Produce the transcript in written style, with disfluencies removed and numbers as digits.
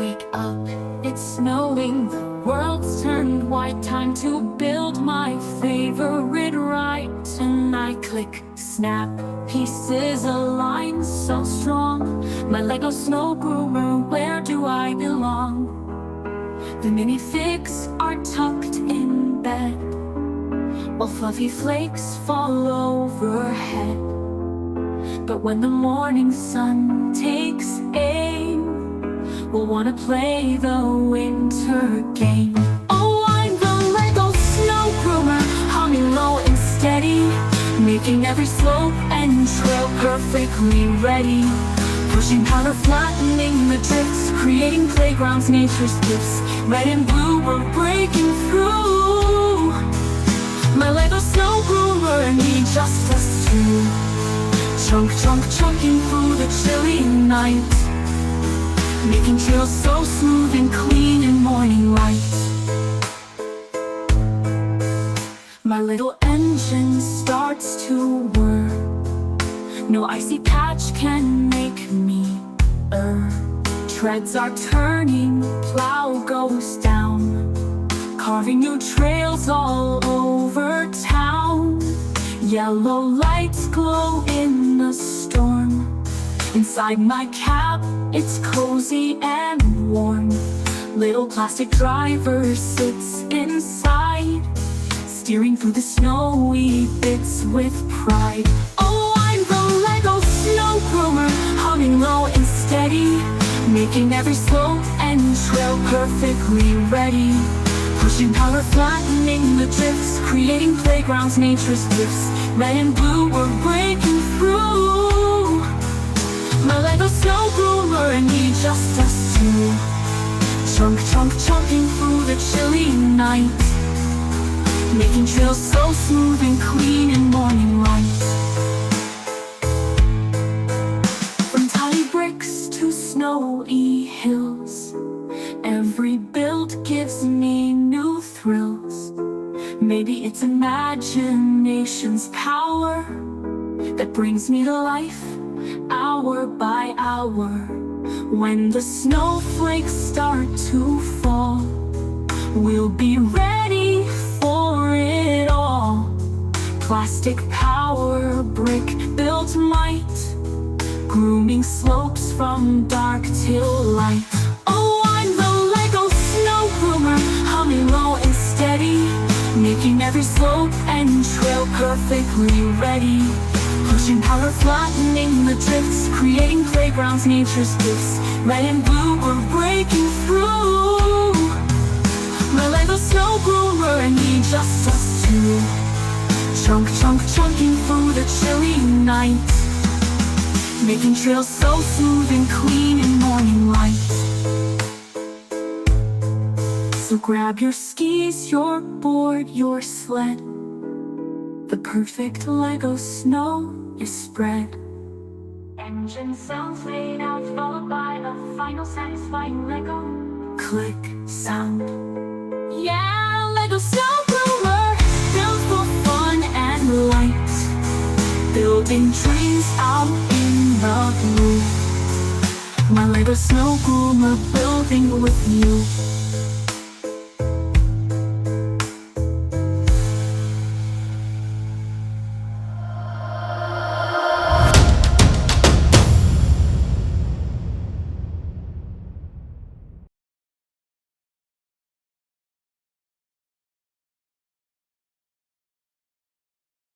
wake up, it's snowing, the world's turned white. Time to build my favorite ride. And I click, snap, pieces align so strong. My Lego Snow Groomer, where do I belong? The minifigs are tucked in bed, while fluffy flakes fall overhead. But when the morning sun takes aim, we'll wanna play the winter game. Oh, I'm the LEGO Snow Groomer, humming low and steady, making every slope and trail perfectly ready. Pushing powder, flattening the drifts, creating playgrounds, nature's gifts. Red and blue, we're breaking through. My LEGO Snow Groomer, need just us two. Chunk, chunk, chunking through the chilly night, making trails so smooth and clean in morning light. My little engine starts to whir, no icy patch can make me err. Treads are turning, plow goes down, carving new trails all over town. Yellow lights glow in the storm. Inside my cab, it's cozy and warm. Little plastic driver sits inside, steering through the snowy bits with pride. Oh, I'm the LEGO Snow Groomer, humming low and steady, making every slope and trail perfectly ready. Pushing power, flattening the drifts, creating playgrounds, nature's gifts. Red and blue, we're breaking through. My LEGO Snow Groomer, need just us two. Chunk, chunk, chunking through the chilly night, making trails so smooth and clean in morning light. From tiny bricks to snowy hills, every build gives me new thrills. Maybe it's imagination's power that brings me to life hour by hour. When the snowflakes start to fall, we'll be ready for it all. Plastic power, brick built might, grooming slopes from dark till light. Oh, I'm the LEGO Snow Groomer, humming low and steady, making every slope and trail perfectly ready. Pushing power, flattening the drifts, creating playgrounds, nature's gifts. Red and blue, we're breaking through. My LEGO Snow Groomer, need just us two. Chunk, chunk, chunking through the chilly night, making trails so smooth and clean in morning light. So grab your skis, your board, your sled. The perfect LEGO snow is spread. Engine sounds laid out, followed by a final satisfying LEGO click sound. Yeah, LEGO Snow Groomer, built for fun and light, building dreams out in the blue. My LEGO Snow Groomer, building with you.